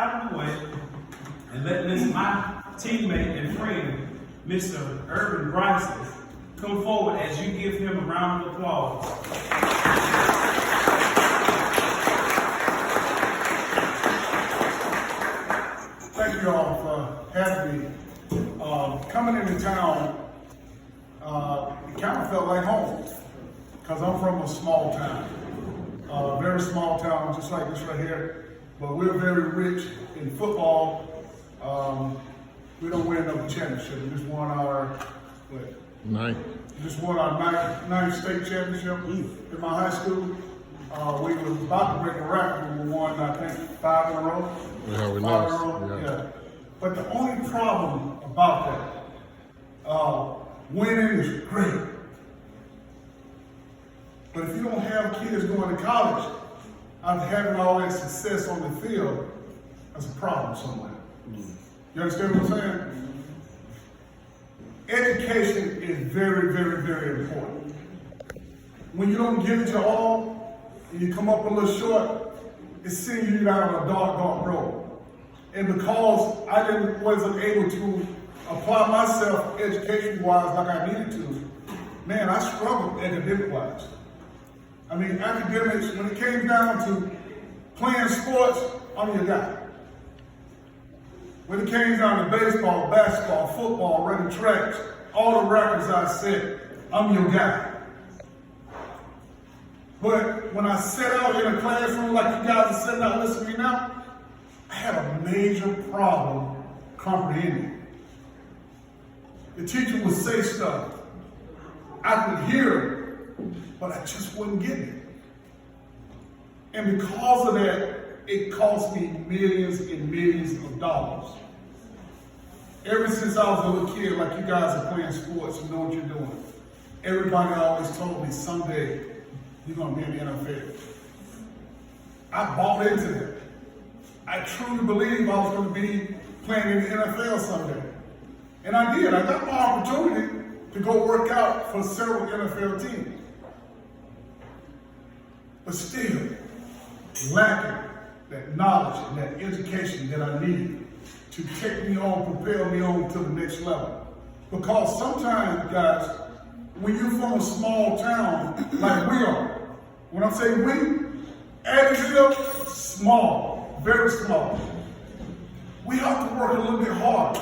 out of the way and let my teammate and friend, Mr. Urban Bryson, come forward as you give him a round of applause. Thank you all for having me. Coming into town, it kind of felt like home because I'm from a small town, very small town, just like this right here. But we're very rich in football. We don't win no championship. We just won our ninth state championship in my high school. We were about to break a record. We won, I think, 5 in a row. Yeah, we lost. Yeah. But the only problem about that, winning is great. But if you don't have kids going to college after having all that success on the field, that's a problem somewhere. You understand what I'm saying? Education is very, very, very important. When you don't give it your all, and you come up a little short, it sends you down a dark, dark road. And because I wasn't able to apply myself education-wise like I needed to, man, I struggled academic-wise. I mean, academics, when it came down to playing sports, I'm your guy. When it came down to baseball, basketball, football, running tracks, all the records I set, I'm your guy. But when I sat out in a classroom like you guys are sitting out listening to me now, I had a major problem comprehending. The teacher would say stuff. I could hear it, but I just wasn't getting it. And because of that, it cost me millions and millions of dollars. Ever since I was a little kid, like you guys are playing sports and know what you're doing, everybody always told me someday you're going to be in the NFL. I bought into that. I truly believed I was going to be playing in the NFL someday. And I did. I got my opportunity to go work out for several NFL teams. But still, lacking that knowledge and that education that I needed to take me on, propel me on to the next level. Because sometimes, guys, when you're from a small town like we are, when I say we, Adamsville, small, very small. We have to work a little bit harder.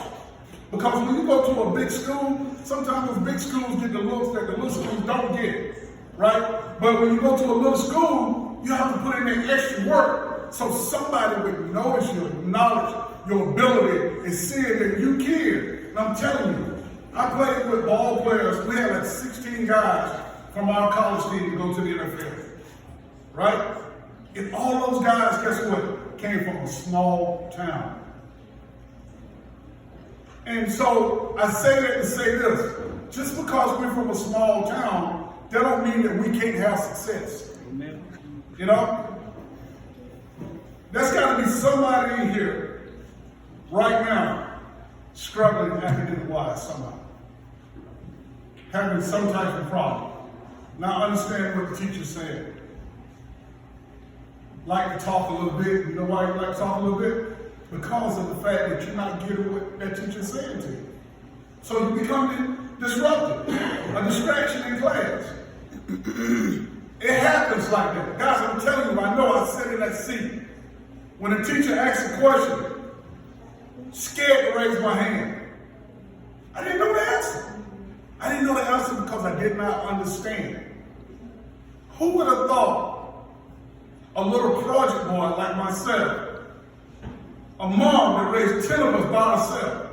Because when you go to a big school, sometimes those big schools get the looks that the little schools don't get, right? But when you go to a little school, you have to put in that extra work so somebody would notice you, acknowledge your ability, and see that you can. And I'm telling you, I played with ball players. We had like 16 guys from our college team to go to the NFL, right? And all those guys, guess what? Came from a small town. And so I say that to say this, just because we're from a small town, that don't mean that we can't have success. Amen. You know? There's got to be somebody in here right now struggling academic-wise somehow, having some type of problem. Now understand what the teacher said. Like to talk a little bit. You know why you like to talk a little bit? Because of the fact that you're not getting what that teacher's saying to you. So you become disruptive, a distraction in class. It happens like that. Guys, I'm telling you, I know I sit in that seat. When a teacher asks a question, scared to raise my hand. I didn't know the answer. I didn't know the answer because I did not understand. Who would have thought a little project boy like myself, a mom that raised 10 of us by herself,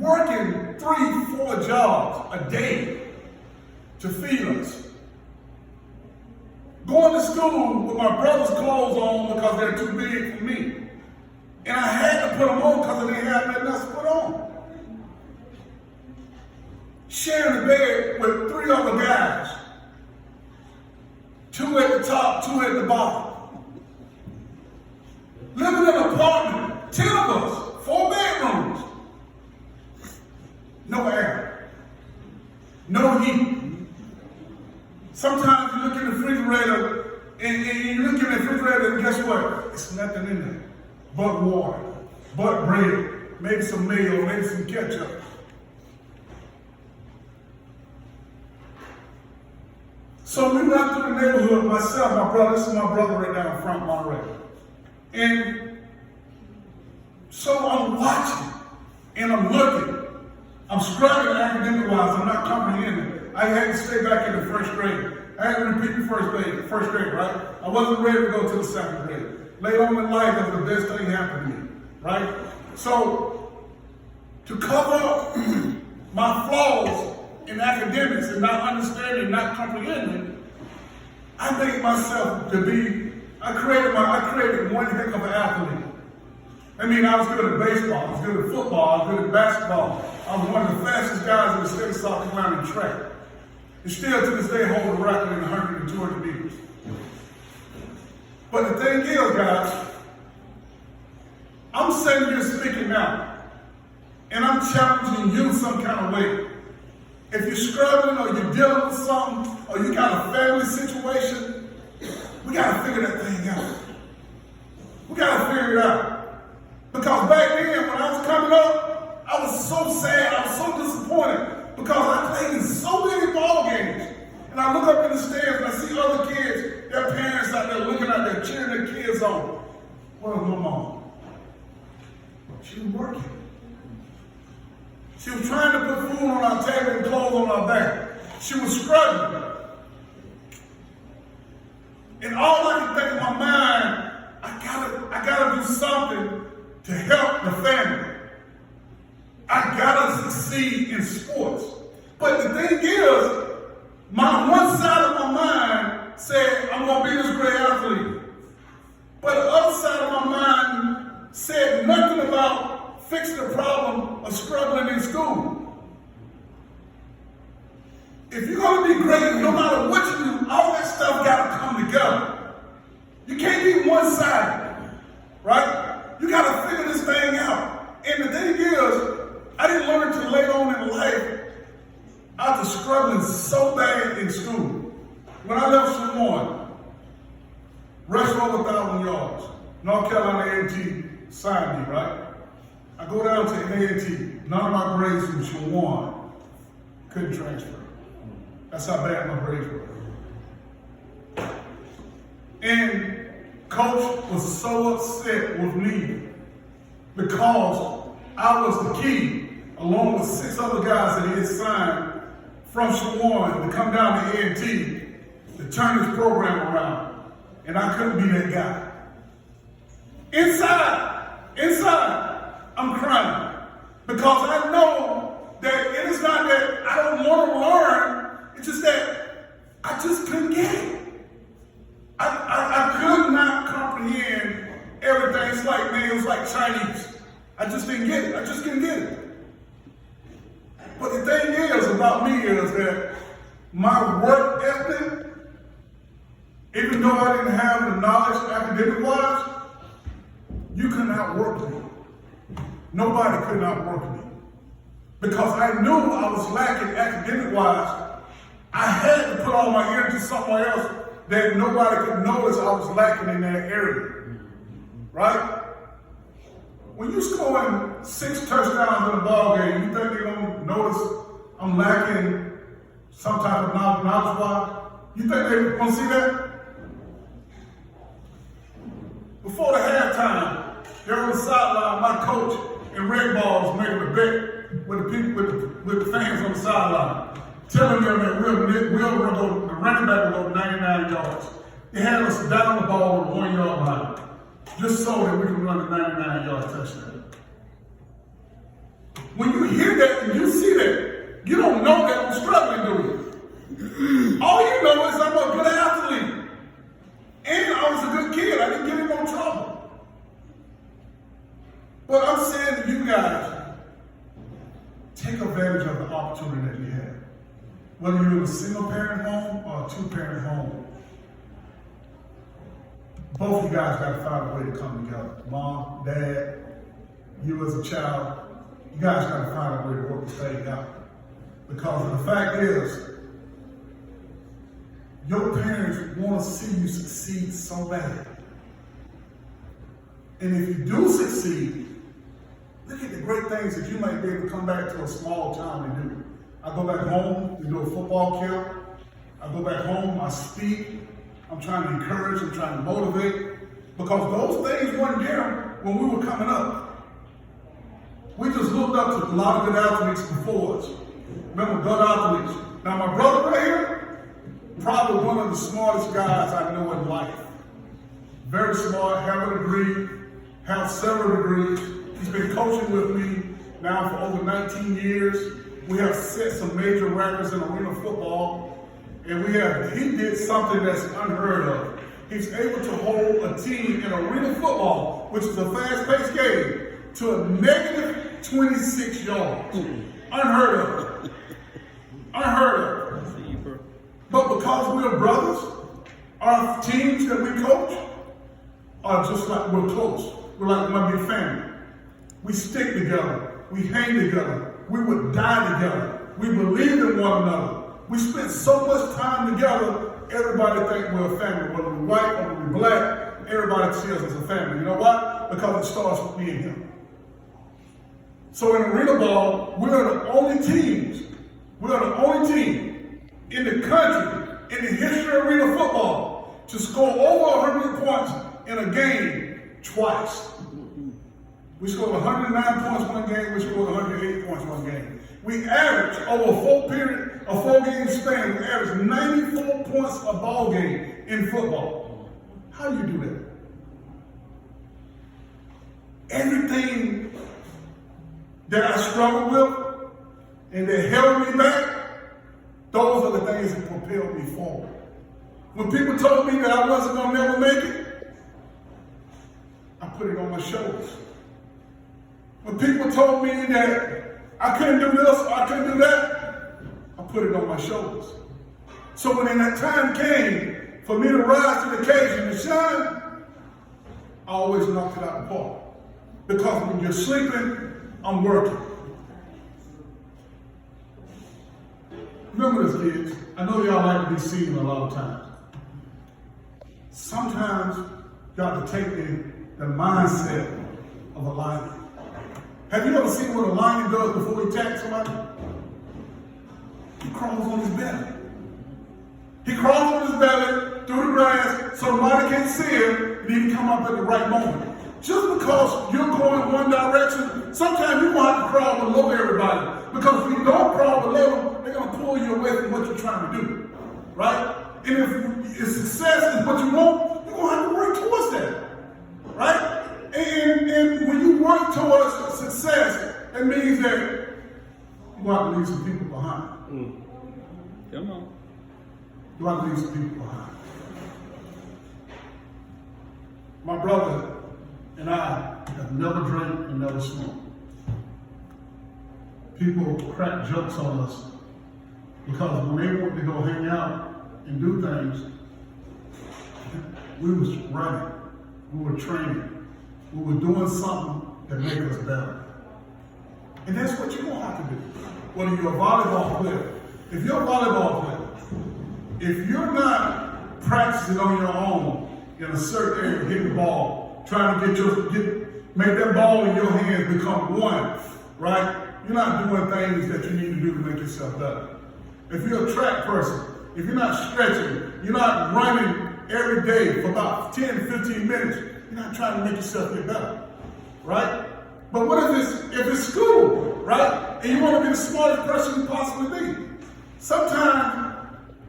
working 3-4 jobs a day to feed us, going to school with my brother's clothes on because they're too big for me, and I had to put them on because I didn't have nothing else to put on. Sharing the bed with 3 other guys, 2 at the top, 2 at the bottom. Living in an apartment, 10 of us, 4 bedrooms. No air, no heat. Sometimes you look in the refrigerator And you look in the refrigerator and guess what? It's nothing in there but water, but bread, maybe some mayo, maybe some ketchup. So we went through the neighborhood, myself, my brother, this is my brother right now in front, Monterey. And so I'm watching and I'm looking. I'm struggling academic-wise, I'm not comprehending. I had to stay back in the first grade. I had to repeat the first grade, right? I wasn't ready to go to the second grade. Later on in life, that was the best thing that happened to me, right? So, to cover up my flaws in academics and not understanding, not comprehending, I made myself to be, I created one heck of an athlete. I mean, I was good at baseball, I was good at football, I was good at basketball. I was one of the fastest guys in the state of South Carolina in track. And still to this day hold the record in 100 and 200 meters. But the thing is, guys, I'm sitting here speaking now, and I'm challenging you some kind of way. If you're struggling or you're dealing with something or you got a family situation, we got to figure that thing out. We got to figure it out. Because back then, when I was coming up, I was so sad, I was so disappointed because I played in so many ball games. And I look up in the stands and I see other kids, their parents out there looking out there, cheering their kids on. Where's my mom? She was working. She was trying to put food on our table and clothes on our back. She was struggling. And all I could think in my mind, I gotta do something to help the family. I gotta succeed in sports. But the thing is, my one side of my mind said, I'm gonna be this great athlete. But the other side of my mind said nothing about fixing the problem of struggling in school. If you're gonna be great, no matter what you do, all that stuff gotta come together. You can't be one-sided, right? You gotta figure this thing out. And the thing is, I didn't learn until later on in life. I was struggling so bad in school. When I left Samoan, rushed over 1,000 yards. North Carolina A&T signed me, right? I go down to A&T. None of my grades from Samoan couldn't transfer. That's how bad my grades were. And coach was so upset with me because I was the key, along with 6 other guys that he had signed from Samoan to come down to A&T to turn his program around. And I couldn't be that guy. Inside, I'm crying. Because I know that it is not that I don't want to learn, it's just that I just couldn't get it. I could not comprehend everything. It's like, man, it was like Chinese. I just didn't get it. I just couldn't get it. But the thing is about me is that my work ethic, even though I didn't have the knowledge academic-wise, you could not work me. Nobody could not work me. Because I knew I was lacking academic-wise. I had to put all my energy somewhere else that nobody could notice I was lacking in that area. Right? When you scoring 6 touchdowns in a ball game, you think they're gonna notice I'm lacking some type of knowledge-wise? You think they're gonna see that? Before the halftime, there on the sideline, my coach in red balls making a bet with the people, with the fans on the sideline, telling them that we'll go, the running back will go 99 yards. They had us down the ball on the 1 yard line, just so that we can run the 99-yard touchdown. When you hear that and you see that, you don't know that I'm struggling, do you? All you know is I'm a good athlete. And I was a good kid. I didn't get in no trouble. But I'm saying to you guys, take advantage of the opportunity that you have. Whether you're in a single-parent home or a 2-parent home, both of you guys got to find a way to come together. Mom, Dad, you as a child, you guys got to find a way to work this thing out. Because the fact is, Your parents want to see you succeed so bad. And if you do succeed, look at the great things that you might be able to come back to a small town and do. I go back home, we do a football camp. I go back home, I speak. I'm trying to encourage, I'm trying to motivate. Because those things weren't there when we were coming up. We just looked up to a lot of good athletes before us. Remember, good athletes. Now my brother right here, probably one of the smartest guys I know in life. Very smart, have a degree, have several degrees. He's been coaching with me now for over 19 years. We have set some major records in arena football. And he did something that's unheard of. He's able to hold a team in arena football, which is a fast-paced game, to a negative 26 yards. Unheard of. Unheard of. But because we're brothers, our teams that we coach are just like we're close. We're like one big family. We stick together. We hang together. We would die together. We believe in one another. We spend so much time together, everybody thinks we're a family. Whether we're white, whether we're black, everybody sees us as a family. You know why? Because it starts with me and him. So in arena ball, we're the only teams. We're the only team in the country, in the history of arena football, to score over 100 points in a game twice. We scored 109 points one game, we scored 108 points one game. We averaged over a 4-game span, we averaged 94 points a ball game in football. How do you do that? Everything that I struggled with and that held me back, those are the things that propelled me forward. When people told me that I wasn't going to never make it, I put it on my shoulders. When people told me that I couldn't do this or I couldn't do that, I put it on my shoulders. So when that time came for me to rise to the occasion and shine, I always knocked it out the park. Because when you're sleeping, I'm working. Remember this, kids. I know y'all like to be seen a lot of times. Sometimes you got to take the mindset of a lion. Have you ever seen what a lion does before he attacks somebody? He crawls on his belly. He crawls on his belly through the grass so nobody can't see him, and he can come up at the right moment. Just because you're going one direction, sometimes you're going to have to crawl below everybody. Because if you don't crawl below them, they're going to pull you away from what you're trying to do. Right? And if success is what you want, you're going to have to work towards that. Right? And when you work towards success, it means that you have to leave some people behind. Come on. You have to leave some people behind. My brother and I have never drank and never smoked. People crack jokes on us because when they want to go hang out and do things, we was running, we were training. We were doing something that made us better. And that's what you're going to have to do. Whether you're a volleyball player, if you're a volleyball player, if you're not practicing on your own in a certain area, hitting the ball, trying to make that ball in your hands become one, right? You're not doing things that you need to do to make yourself better. If you're a track person, if you're not stretching, you're not running every day for about 10, 15 minutes, you're not trying to make yourself get better, right? But what if it's school, right? And you want to be the smartest person you possibly be. Sometimes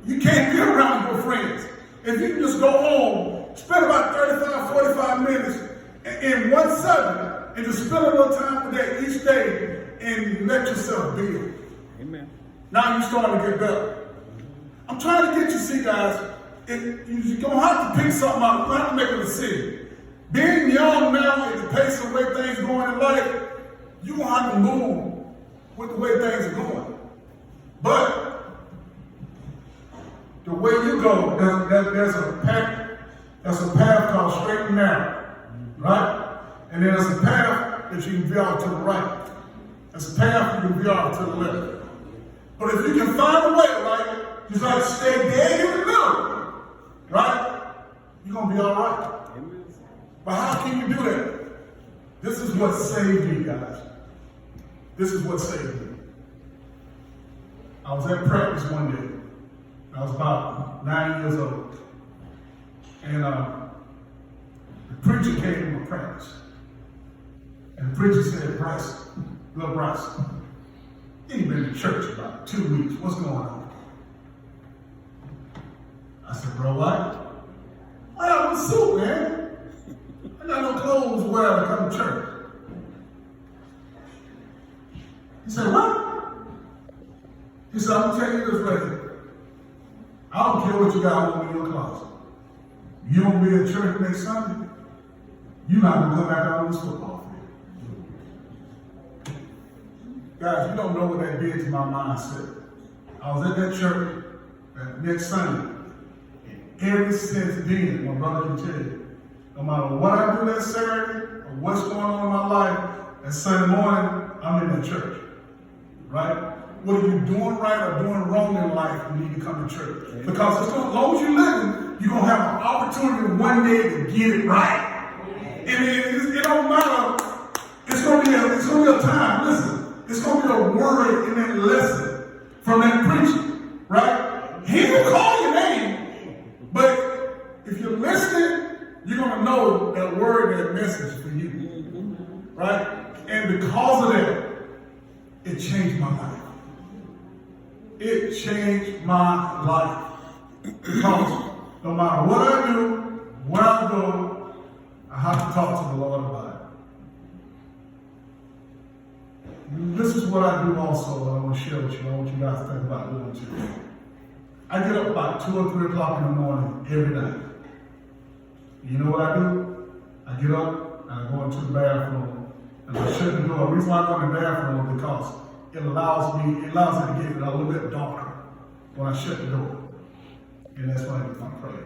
you can't be around your friends. If you can just go home, spend about 35, 45 minutes in 1/7 and just spend a little time with that each day and let yourself build. Amen. Now you're starting to get better. I'm trying to get you, see guys, you're going to have to pick something out. You're going to have to make a decision. Being young now at the pace of the way things are going in life, you're going to have to move with the way things are going. But the way you go, there's a path called straight and narrow, right? And there's a path that you can veer off to the right. There's a path you can veer off to the left. But if you can find a way, right, You just gotta stay dead in the middle, right? You're gonna be all right. But how can you do that? This is what saved me, guys. This is what saved me. I was at practice one day. I was about 9 years old. And the preacher came to practice. And the preacher said, Bryce, little Bryce, you ain't been to church about 2 weeks. What's going on? I said, bro, what? I have a suit, man. I got no clothes to wear to come to church. He said, what? He said, I'm going to tell you this right here. I don't care what you got on in your closet. You don't be at church next Sunday, you're not going to come back out on this football field. Guys, you don't know what that did to my mindset. I was at that church next Sunday. And ever since then, my brother can tell you, no matter what I do that Saturday or what's going on in my life, that Sunday morning, I'm in the church. Right? Whether you're doing right or doing wrong in life, you need to come to church. Amen. Because as long as you're living, you're going to have an opportunity one day to get it right. Amen. And it don't matter. It's going to be a time. Listen, it's going to be a word in that lesson from that preacher. Right? He will call your name. But if you're listening, you're going to know that word, that message for you. Right? And because of that, it changed my life. It changed my life. Because no matter what I do, where I go, I have to talk to the Lord about it. This is what I do also that I want to share with you. I want you guys to think about doing too. I get up about 2 or 3 o'clock in the morning every night. You know what I do? I get up and I go into the bathroom and I shut the door. The reason why I go in the bathroom is because it allows it to get a little bit darker when I shut the door. And that's when I pray.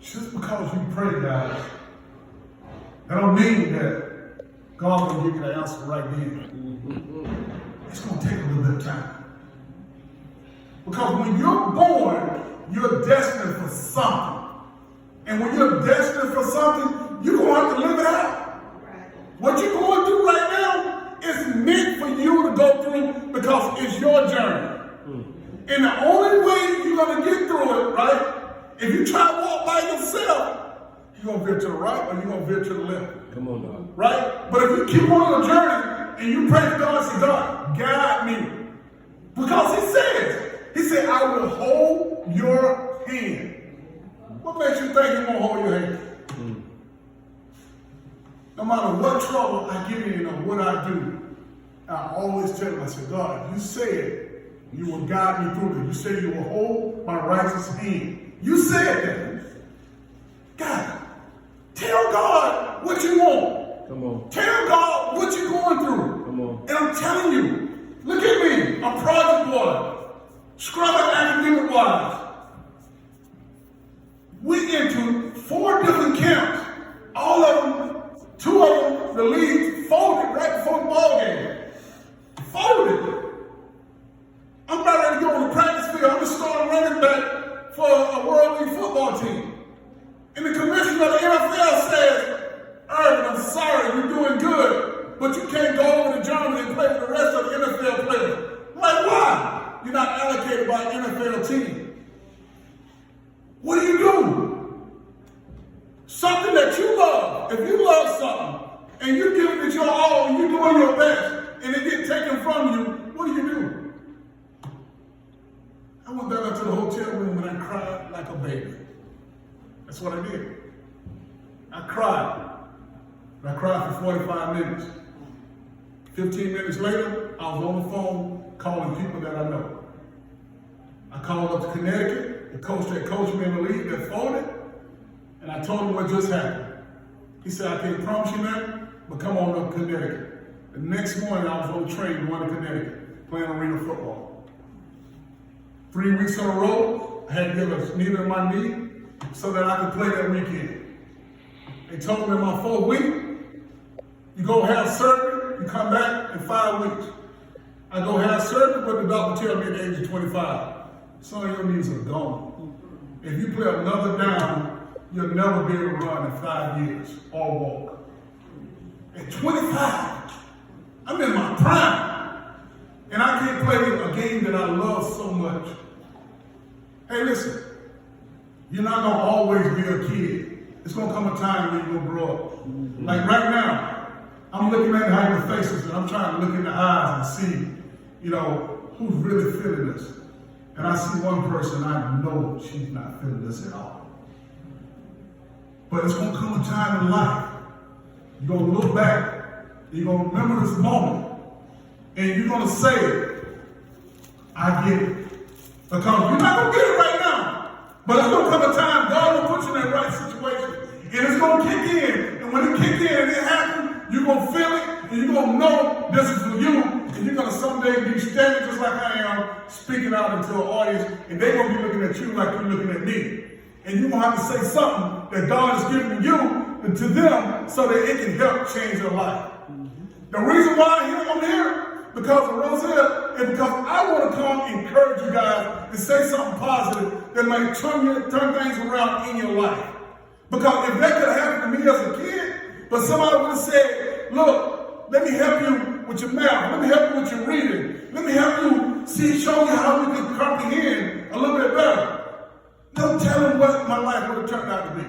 Just because you pray, guys, that don't mean that God will give you the answer right then. It's going to take a little bit of time. Because when you're born, you're destined for something. And when you're destined for something, you're going to have to live it out. What you're going through right now is meant for you to go through because it's your journey. And the only way you're going to get through it, right, if you try to walk by yourself, you're going to veer to the right or you're going to veer to the left. Come on, dog. Right? But if you keep on your journey and you pray to God and say, God, guide me. Because he said, I will hold your hand. What makes you think he's going to hold your hand? No matter what trouble I get in or what I do, I always tell him, I say, God, you said you will guide me through this. You said you will hold my righteous hand. You said that. God, tell God what you want. Come on. Tell God what you're going through. Come on. And I'm telling you, look at me, I'm project boy, scrubbing academic wise. We into 4 different camps. All of them, 2 of them, the league folded right before the ball game. Folded. I'm about ready to go on the practice field. I'm just starting running back for a World League football team. And the commissioner of the NFL says, Irvin, I'm sorry, you're doing good, but you can't go over to Germany and play for the rest of the NFL players. I'm like, why? You're not allocated by an NFL team. What do you do? Something that you love. If you love something and you're giving it your all and you're doing your best and it gets taken from you, what do? I went down to the hotel room and I cried like a baby. That's what I did. I cried. I cried for 45 minutes. 15 minutes later, I was on the phone calling people that I know. I called up to Connecticut, the coach that coached me in the league that folded, and I told him what just happened. He said, I can't promise you that, but come on up to Connecticut. The next morning, I was on the train going to Connecticut, playing arena football. 3 weeks in a row, I had to give a knee to my knee so that I could play that weekend. They told me in my 4th week, you go have surgery, you come back in 5 weeks. I go have surgery, but the doctor tell me at the age of 25, son, your knees are gone. If you play another down, you'll never be able to run in 5 years or walk. At 25, I'm in my prime, and I can't play a game that I love so much. Hey, listen, you're not gonna always be a kid. It's gonna come a time when you're gonna grow up. Like right now, I'm looking at how your faces, and I'm trying to look in the eyes and see, who's really feeling this. And I see one person, I know she's not feeling this at all. But it's gonna come a time in life, you're gonna look back, you're gonna remember this moment, and you're gonna say, I get it. Because you're not gonna get it right now. But it's gonna come a time, God will put you in that right situation. And it's gonna kick in. And when it kick in and it happens, you're gonna feel it, and you're gonna know this is for you. And you're gonna someday be standing just like I am, speaking out into an audience, and they're gonna be looking at you like you're looking at me. And you're gonna have to say something that God has given you and to them so that it can help change their life. The reason why I'm here, because of Roselle, is because I want to come encourage you guys and say something positive that might turn things around in your life. Because if that could have happened to me as a kid, but somebody would have said, look, let me help you with your math, let me help you with your reading, let me help you show you how you can comprehend a little bit better. No telling what my life would have turned out to be.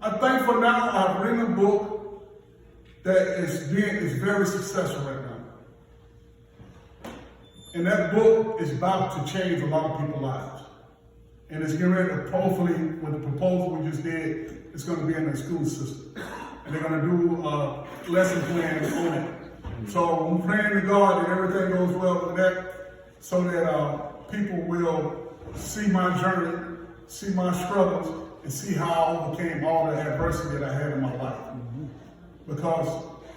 I'm thankful now I've written a book that is very successful right now. And that book is about to change a lot of people's lives. And it's getting ready to, hopefully, with the proposal we just did, it's going to be in the school system. And they're going to do a lesson plan on it. So I'm praying to God that everything goes well with that, so that people will see my journey, see my struggles, and see how I overcame all the adversity that I had in my life. Because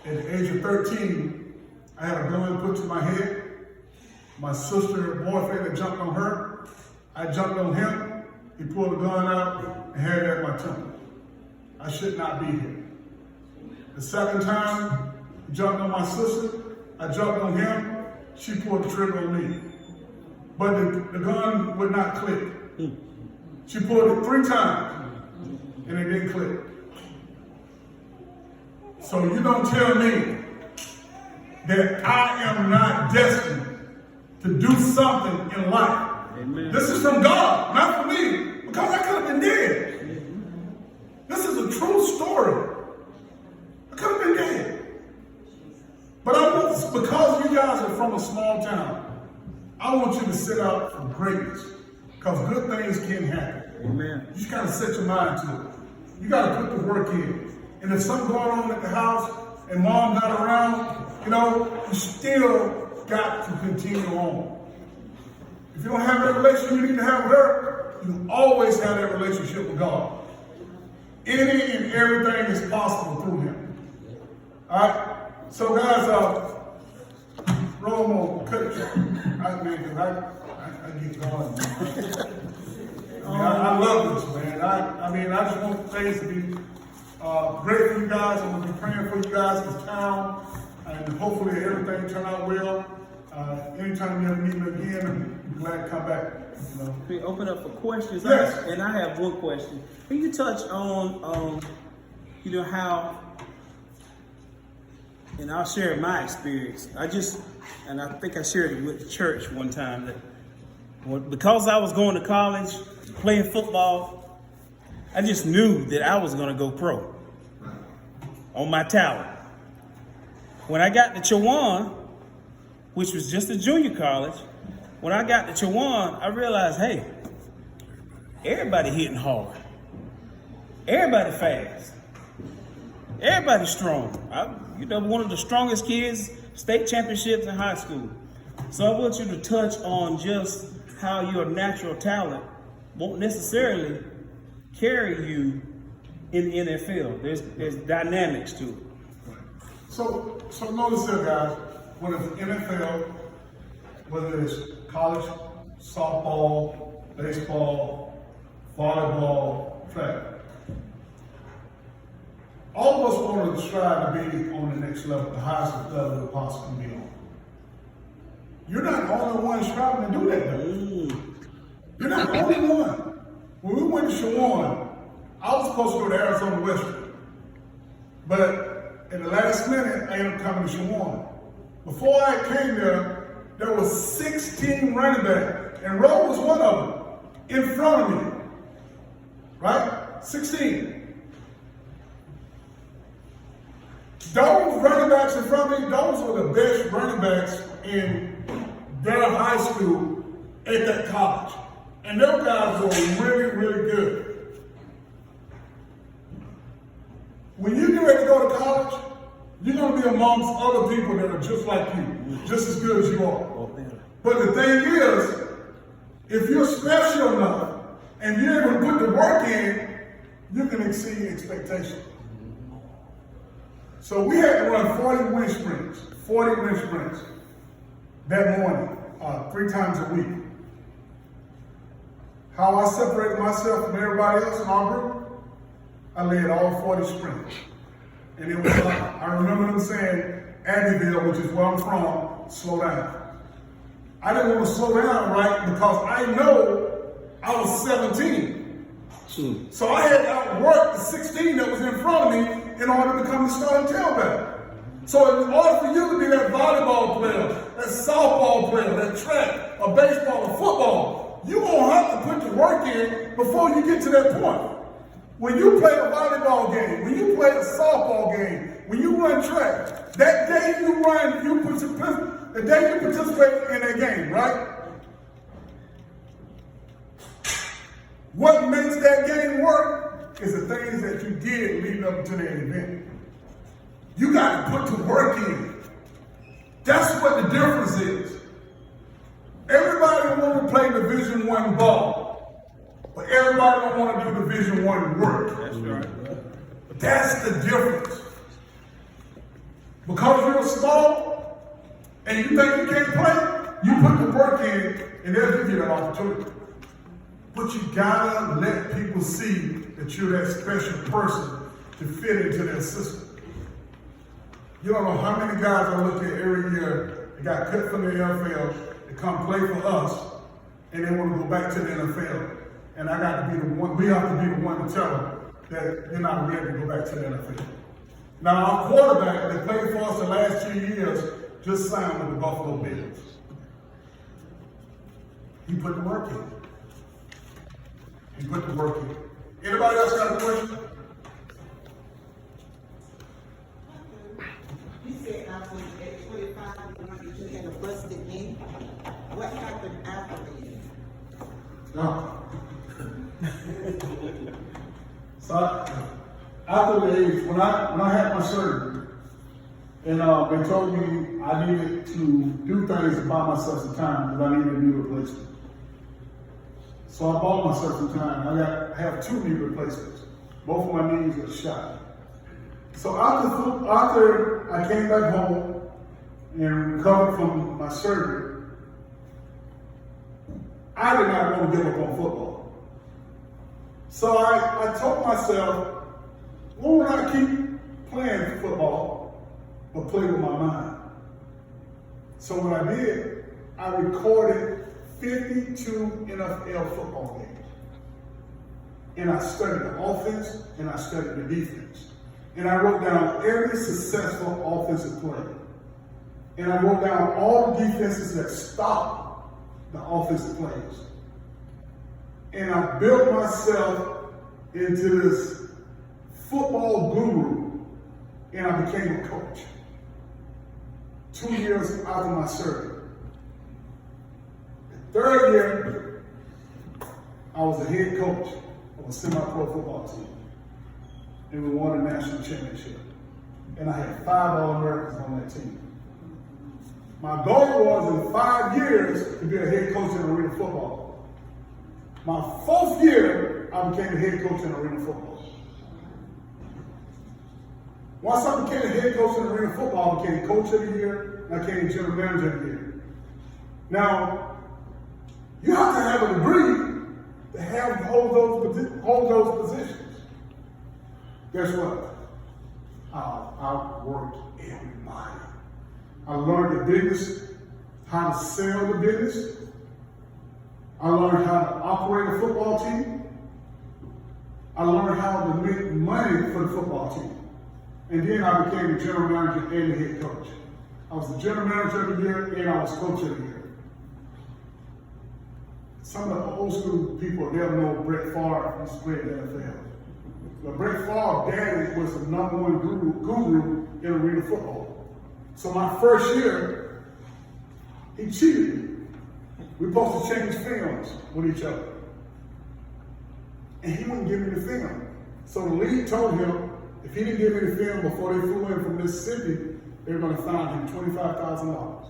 at the age of 13, I had a gun put to my head. My sister and boyfriend had jumped on her. I jumped on him. He pulled a gun out and had it at my temple. I should not be here. The second time, he jumped on my sister. I jumped on him. She pulled the trigger on me. But the gun would not click. She pulled it 3 times, and it didn't click. So you don't tell me that I am not destined to do something in life. Amen. This is from God, not from me, because I could have been dead. This is a true story. I could have been dead. But I want, because you guys are from a small town, I want you to set out for greatness, because good things can happen. Amen. You just got to set your mind to it. You got to put the work in. And if something going on at the house and mom's not around, you still got to continue on. If you don't have that relationship you need to have with her, you always have that relationship with God. Any and everything is possible through Him. All right? So guys, roll on, cut it short. I get going. I love this, man. I just want things to be great for you guys. I'm going to be praying for you guys in town, and hopefully everything turn out well. Anytime you ever need me again, I'm glad to come back. We open up for questions. Yes. And I have one question. Can you touch on, how, and I'll share my experience. And I think I shared it with the church one time, that because I was going to college, playing football, I just knew that I was going to go pro on my talent. When I got to Chowan, which was just a junior college, when I got to Chowan, I realized, hey, everybody hitting hard. Everybody fast. Everybody strong. One of the strongest kids, state championships in high school. So I want you to touch on just how your natural talent won't necessarily carry you in the NFL. There's dynamics to it. So notice here, guys, whether it's NFL, whether it's college, softball, baseball, volleyball, track, all of us want to strive to be on the next level, the highest level we possibly can be on. You're not the only one striving to do that, though. You're not the only one. When we went to Shawan, I was supposed to go to Arizona Western. But in the last minute, I ended up coming to Shawan. Before I came there was 16 running backs, and Rowe was one of them, in front of me. Right? 16. Those running backs in front of me, those were the best running backs in their high school at that college. And those guys were really, really good. When you get ready to go to college, you're going to be amongst other people that are just like you, just as good as you are. But the thing is, if you're special enough and you're able to put the work in, you can exceed expectations. So we had to run 40 wind sprints that morning, 3 times a week. How I separated myself from everybody else in our group, I led all 40 sprints. And it was like, I remember them saying, Abbeville, which is where I'm from, slow down. I didn't want to slow down, right, because I know I was 17. So I had to outwork the 16 that was in front of me in order to become the starting tailback. So in order for you to be that volleyball player, that softball player, that track, or baseball, or football, you're going to have to put the work in before you get to that point. When you play a volleyball game, when you play a softball game, when you run track, that day you run, the day you participate in that game, right? What makes that game work is the things that you did leading up to that event. You got to put the work in. That's what the difference is. Everybody want to play Division I ball, but everybody don't want to do Division I work. That's right. That's the difference. Because you're small and you think you can't play, you put the work in and they'll give you that opportunity. But you gotta let people see that you're that special person to fit into their system. You don't know how many guys I look at every year that got cut from the NFL to come play for us and they want to go back to the NFL. And I got to be the one, we have to be the one to tell them that you're not ready to go back to the NFL. Now, our quarterback that played for us the last 2 years just signed with the Buffalo Bills. He put the work in. He put the work in. Anybody else got a question? You said after at 25 you had a busted knee. What happened after that? No. So after the age, when I had my surgery, and they told me I needed to do things to buy myself some time because I needed a knee replacement. So I bought myself some time. I have 2 knee replacements. Both of my knees are shot. So after I came back home and recovered from my surgery, I did not want to give up on football. So I told myself, why would I keep playing football, but play with my mind? So what I did, I recorded 52 NFL football games. And I studied the offense and I studied the defense. And I wrote down every successful offensive play. And I wrote down all the defenses that stopped the offensive plays. And I built myself into this football guru, and I became a coach. 2 years after my surgery. The 3rd year, I was a head coach of a semi-pro football team. And we won a national championship. And I had 5 All-Americans on that team. My goal was in 5 years to be a head coach in arena football. My 4th year, I became a head coach in arena football. Once I became a head coach in arena football, I became coach of the year, and I became general manager of the year. Now, you have to have a degree to hold those positions. Guess what? I outworked everybody. I learned the biggest how to sell the business. I learned how to operate a football team. I learned how to make money for the football team. And then I became the general manager and the head coach. I was the general manager of the year and I was coach of the year. Some of the old school people, they'll know Brett Favre used to play in the NFL. But Brett Favre's daddy was the #1 guru in arena football. So my first year, he cheated me. We were supposed to change films with each other. And he wouldn't give me the film. So the league told him, if he didn't give me the film before they flew in from Mississippi, they were going to fine him $25,000.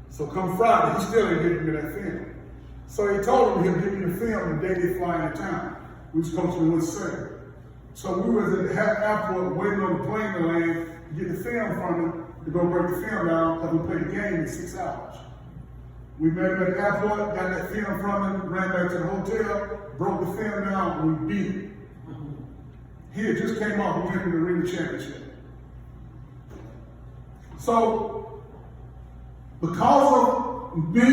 So come Friday, he still ain't giving me that film. So he told him he'll give me the film the day they fly into town. We was coaching in Winston. So we was at the airport waiting on the plane to land to get the film from him to go break the film down because we played the game in 6 hours. We met him at the airport, got that film from him, ran back to the hotel, broke the film down, and we beat him. He had just came off of winning the arena championship. So, because of me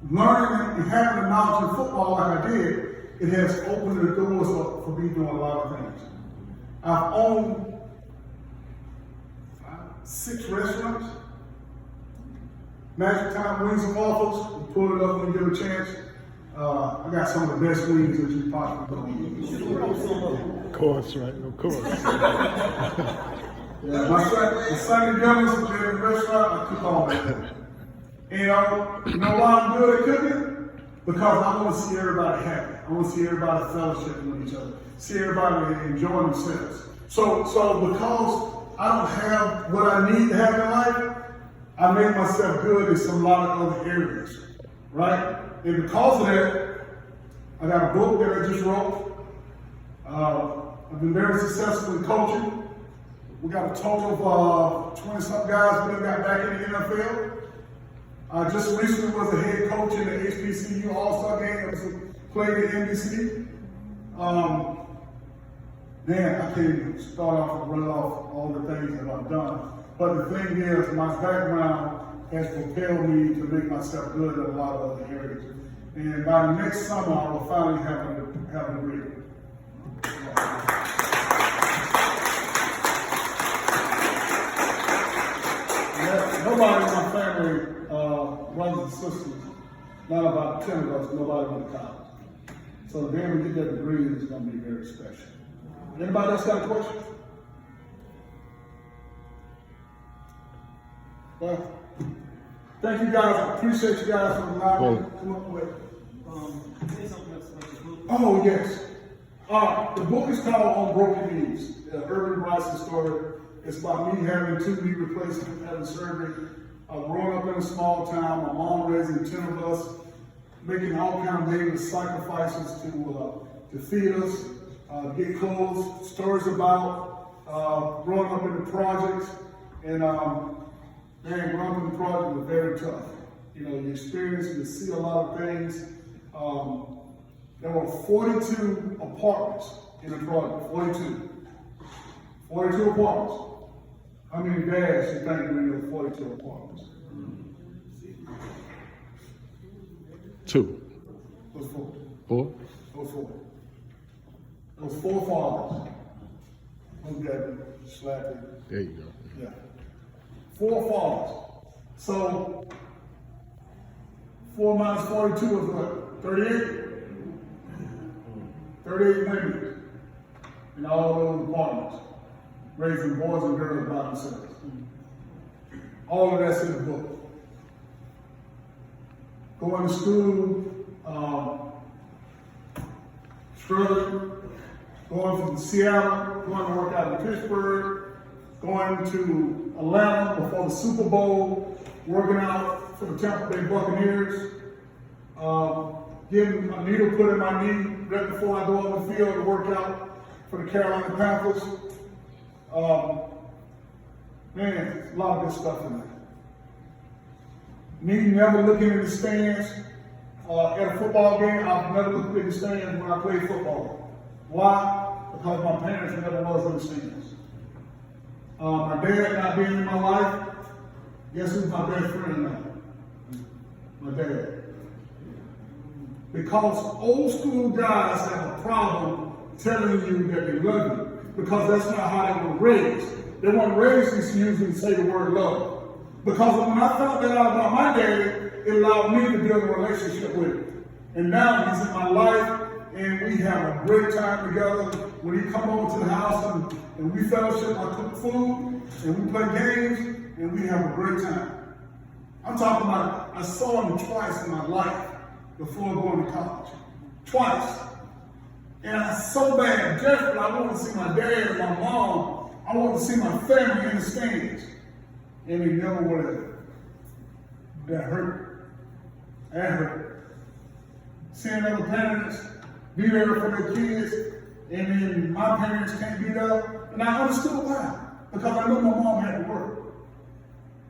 learning and having the knowledge of football like I did, it has opened the doors up for me doing a lot of things. I've owned 6 restaurants. Magic Time Wings and Waffles, you pull it up when you get a chance. I got some of the best wings that you possibly can eat. Of course, right? Of course. Yeah, the Sunday dinners in the restaurant, I cook all that. And you know why I'm good at cooking? Because I want to see everybody happy. I want to see everybody fellowshipping with each other. See everybody enjoying themselves. So because I don't have what I need to have in life, I made myself good in some lot of other areas, right? And because of that, I got a book that I just wrote. I've been very successful in coaching. We got a total of 20-something guys that got back in the NFL. I just recently was a head coach in the HBCU All-Star game that was played at NBC. Man, I can't even start off and run off all the things that I've done. But the thing is, my background has propelled me to make myself good in a lot of other areas. And by the next summer, I will finally have a degree. Nobody in my family, brothers and sisters, not about 10 of us, nobody went to college. So the day we get that degree is going to be very special. Anybody else got a question? Well, thank you guys. I appreciate you guys for allowing me to come up with. Oh, yes. The book is called On Broken Knees, Urban Bryce's story. It's about me having 2 knee replacements, having surgery. Growing up in a small town, my mom raising 10 of us, making all kinds of major sacrifices to feed us, get clothes, stories about growing up in the projects. And man, growing up in the project was very tough. You know, you experience, you see a lot of things. There were 42 apartments in the project, 42. 42 apartments. How many dads you think when there were 42 apartments? 2. It was 4. 4? It was 4. It was 4 fathers. Who got it? Slapped it. There you go. Yeah. 4 fathers. So 4 minus 42 is what? 38? 38 women in all those apartments, raising boys and girls by themselves. All of that's in the book. Going to school, struggling, going from Seattle, going to work out in Pittsburgh, going to Atlanta before the Super Bowl, working out for the Tampa Bay Buccaneers, getting a needle put in my knee right before I go on the field to work out for the Carolina Panthers. Man, a lot of good stuff in there. Me never looking in the stands at a football game. I've never looked in the stands when I played football. Why? Because my parents never was in the stands. My dad not being in my life, Guess who's my best friend now? My dad. Because old school guys have a problem telling you that they love you, because that's not how they were raised. They weren't raised to usually say the word love. Because when I found that out about my daddy, it allowed me to build a relationship with him. And now he's in my life, and we have a great time together. When he come over to the house and we fellowship, I cook food, and we play games, and we have a great time. I'm talking about, I saw him twice in my life before going to college. Twice. And I so bad, desperate, I wanted to see my dad and my mom. I wanted to see my family in the stands. And they never would. That hurt. That hurt. Seeing other parents be there for their kids, and then my parents can't be there. And I understood why. Because I know my mom had to work.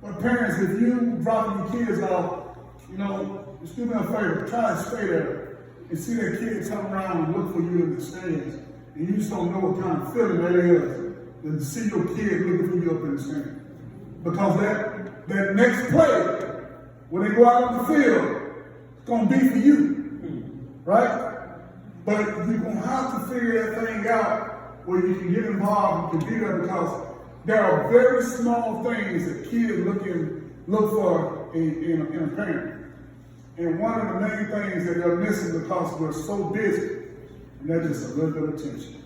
But parents, if you dropping your kids off, you know, just do me a favor, try to stay there and see that kid come around and look for you in the stands. And you just don't know what kind of feeling that is than to see your kid looking for you up in the stands. Because that next play, when they go out on the field, it's gonna be for you. Right? But you're gonna have to figure that thing out where you can get involved and can be there, because there are very small things that kids look for in a parent. And one of the main things that they're missing because we're so busy, and that's just a little bit of attention.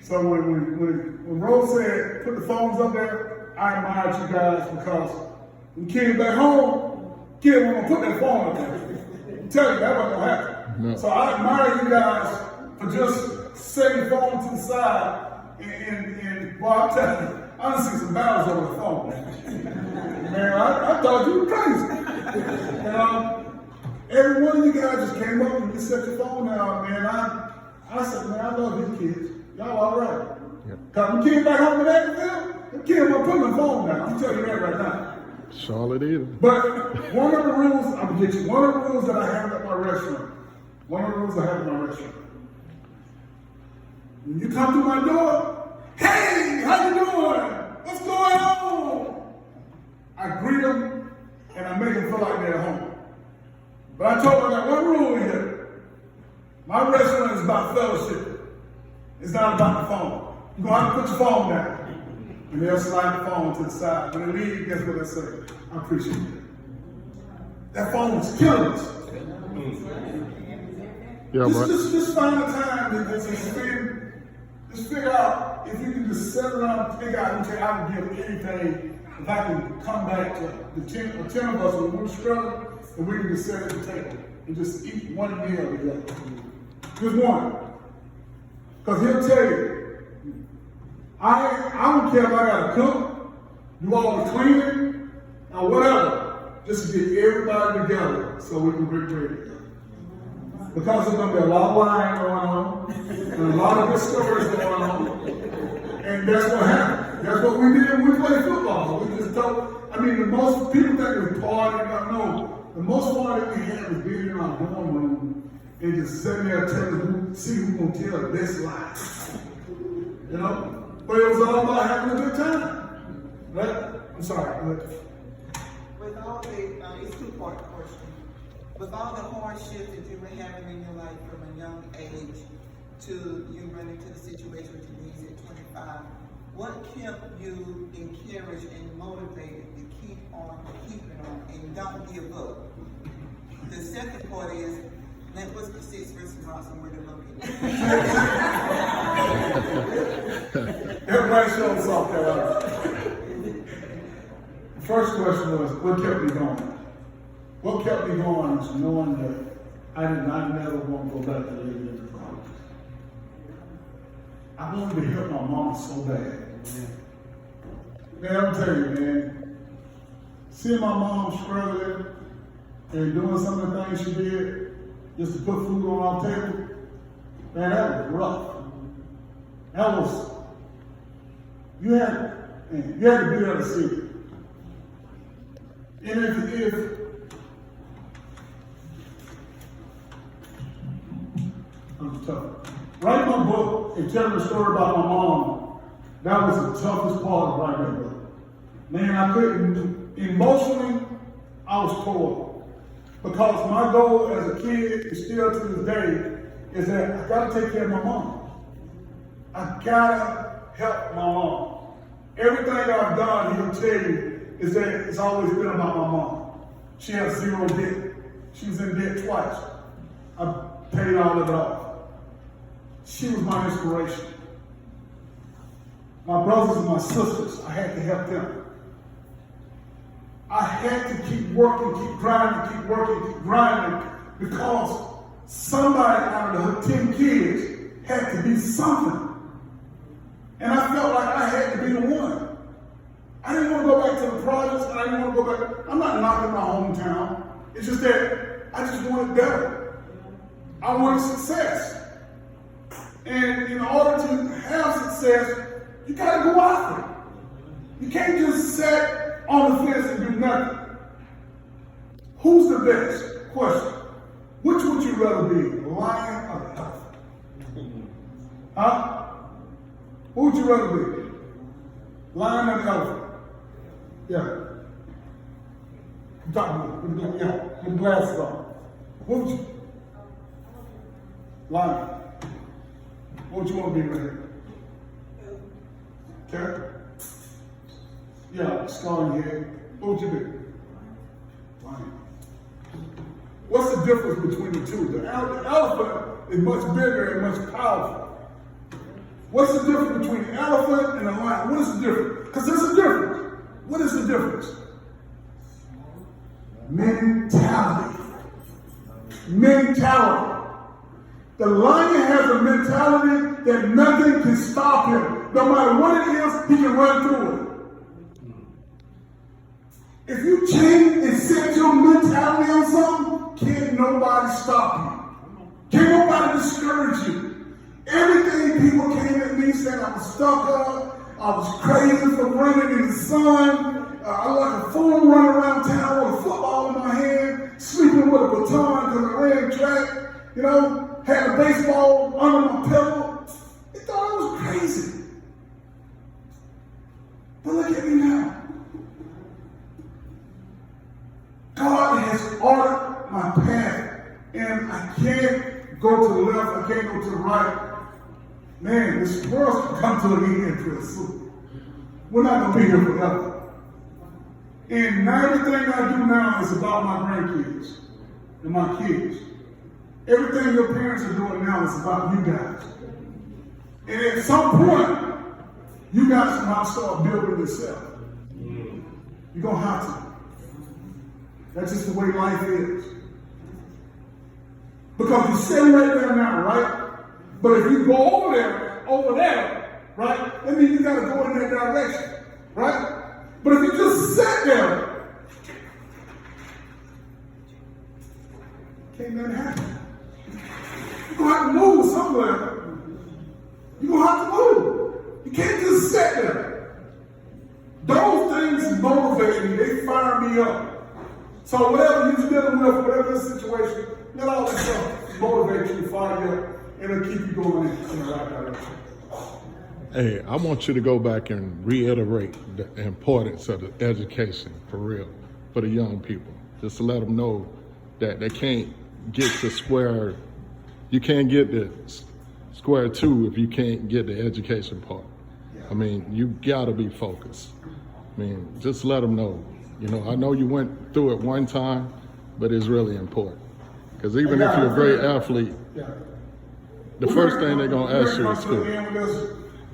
So when Rose said, put the phones up there, I admired you guys, because when kids back home, kids won't put their phone up there. I'm telling you, that wasn't gonna happen. No. So I admire you guys for just setting the phone to the side. And well, I'm telling you, I done seen some battles over the phone, man. I thought you were crazy. And every one of you guys just came up and just set your phone down, man. I said, man, I love these kids. Y'all all right. Yep. Cause them kids back home in Evansville, them kids won't put my phone down. I'm telling you that right now. Charlotte is. But one of the rules, I'm gonna get you, one of the rules that I have at my restaurant, when you come through my door, hey, how you doing? What's going on? I greet them and I make them feel like they're at home. But I told them I got one rule here. My restaurant is about fellowship. It's not about the phone. You're gonna have to put your phone down. And they'll slide the phone to the side. When they leave, guess what they say? I appreciate it. That phone is killing us. Yeah, just find a time and just figure out if you can just sit around and figure out, okay, I can give anything if I can come back to the 10 of us when we're struggling, and we can just sit at the table and just eat one meal together. Just one. Because he'll tell you, I don't care if I gotta cook, do all the cleaning, or whatever, just to get everybody together so we can break bread together. Because there's gonna be a lot of lying going on, and a lot of good stories going on, and that's what happened. That's what we did when we played football. We just told, I mean, the most people think we party, no, the most party we had was being in our dorm room and just sitting there see who's gonna tell this lie. You know? But it was all about having a good time. Right? I'm sorry. With all the, it's a two-part question. With all the hardships that you were having in your life from a young age to you running to the situation with your knees at 25, what kept you encouraged and motivated to keep on keeping on and don't give up? The second part is, that was the 6 verses awesome where they're located. Everybody show South Carolina. The first question was, what kept me going? What kept me going is knowing that I never want to go back to living in the projects. I wanted to help my mom so bad. Man, I'm telling you, man, seeing my mom struggling and doing some of the things she did just to put food on our table, man, that was rough. That was, you had to be there to see it. And if I'm tough. Writing my book and telling the story about my mom, that was the toughest part of writing that book. Man, I couldn't, emotionally, I was torn. Because my goal as a kid, and still to this day, is that I gotta take care of my mom. I gotta help my mom. Everything I've done, he'll tell you, is that it's always been about my mom. She has zero debt. She was in debt twice. I paid all of it off. She was my inspiration. My brothers and my sisters, I had to help them. I had to keep working, keep grinding, keep working, keep grinding, because somebody out of the 10 kids had to be something. And I felt like I had to be the one. I didn't want to go back to the projects. I didn't want to go back. I'm not knocking my hometown. It's just that I just wanted better. I wanted success. And in order to have success, you got to go after it. You can't just sit on the fence and do nothing. Who's the best? Question. Which would you rather be, a lion or an elephant? Huh? Who would you rather be? Lion or an elephant? Yeah. With the glasses on. What would you? Lion. What would you want to be right here? Okay? Yeah, scar in your head. What would you be? Lion. What's the difference between the two? The elephant is much bigger and much powerful. What's the difference between an elephant and a lion? What is the difference? Because there's a difference. What is the difference? Mentality. Mentality. The lion has a mentality that nothing can stop him. No matter what it is, he can run through it. If you change and set your mentality on something, can't nobody stop you. Can't nobody discourage you. Everything people came at me saying I was stuck up, I was crazy for running in the sun, I like a fool running around town with a football in my hand, sleeping with a baton because I ran track, you know, had a baseball under my pillow. They thought I was crazy. But look at me now. God has ordered my path, and I can't go to the left, I can't go to the right. Man, this world's gonna come to an end pretty soon. We're not gonna be here forever. And everything I do now is about my grandkids and my kids. Everything your parents are doing now is about you guys. And at some point, you guys might start building yourself. You're gonna have to. That's just the way life is. Because you're sitting right there now, right? But if you go over there, right? That means you gotta go in that direction, right? But if you just sit there, can't nothing happen. You're gonna have to move somewhere. You're gonna have to move. You can't just sit there. Those things motivate me, they fire me up. So whatever you're dealing with, whatever the situation, let all that stuff motivate you, fire you up, and it'll keep you going in the right direction. Hey, I want you to go back and reiterate the importance of the education for real, for the young people. Just to let them know that they can't get to square, you can't get to square two if you can't get the education part. I mean, you gotta be focused. I mean, just let them know. You know, I know you went through it one time, but it's really important. Because even if you're a great athlete, the first thing they're gonna ask you is school.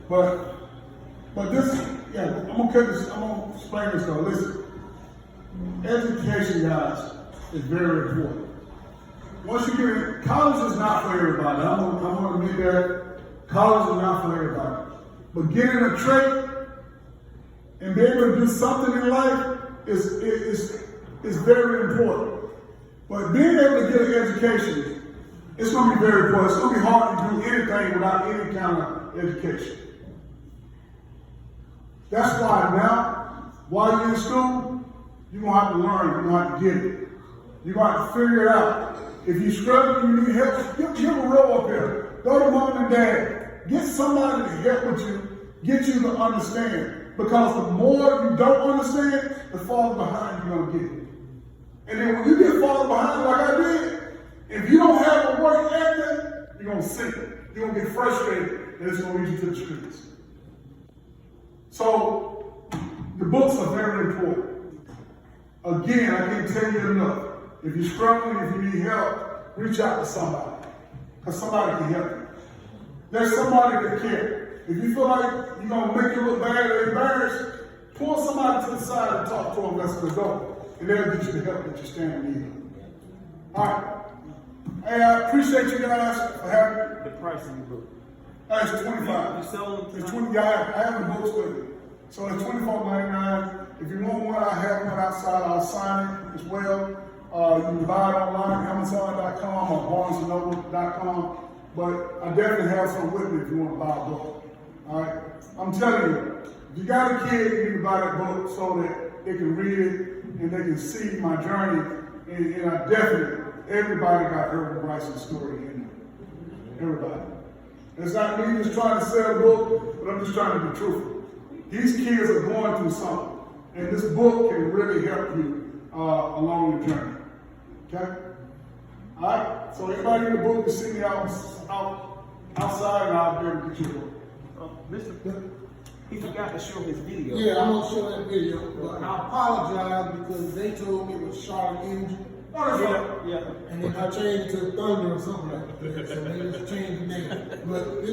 But this, I'm gonna cut this, I'm gonna explain this though. Listen, education, guys, is very important. Once you get in, college is not for everybody. I'm gonna admit that. College is not for everybody. But getting a trait and being able to do something in life is very important. But being able to get an education, it's going to be very important. It's going to be hard to do anything without any kind of education. That's why now, while you're in school, you're going to have to learn. You're going to have to get it. You're going to have to figure it out. If you're struggling, you need help, give a roll up here. Go to mom and dad. Get somebody to help with you, get you to understand. Because the more you don't understand, the farther behind you're gonna get. And then when you get farther behind like I did, if you don't have a work ethic, you're gonna sink. You're gonna get frustrated, and it's gonna lead you to the streets. So the books are very important. Again, I can't tell you enough. If you're struggling, if you need help, reach out to somebody. Because somebody can help you. There's somebody that cares. If you feel like you're going to make you look bad or embarrassed, pull somebody to the side and talk to them that's an adult. And they'll get you the help that you stand in need of. All right. Hey, I appreciate you guys for having me. The price of the book. It's $25. You sell them It's tonight? 20. Yeah, I have the books with me. So it's $24.99. If you want one, I have one outside. I'll sign it as well. You can buy it online, Amazon.com or BarnesandNoble.com. But I definitely have some with me if you want to buy a book. All right. I'm telling you, if you got a kid, you need to buy that book so that they can read it and they can see my journey. And I definitely, everybody got Irvin Bryson's story in there. Everybody. It's not me just trying to sell a book, but I'm just trying to be truthful. These kids are going through something, and this book can really help you along your journey. Okay? All right? So anybody in the book can see me outside, and I'll be able to get you a book. Mr. He forgot to show his video. Yeah, I'm gonna show that video, but I apologize because they told me it was Charlotte Energy. Yeah. And then I changed it to Thunder or something like that. So they just changed the name. But this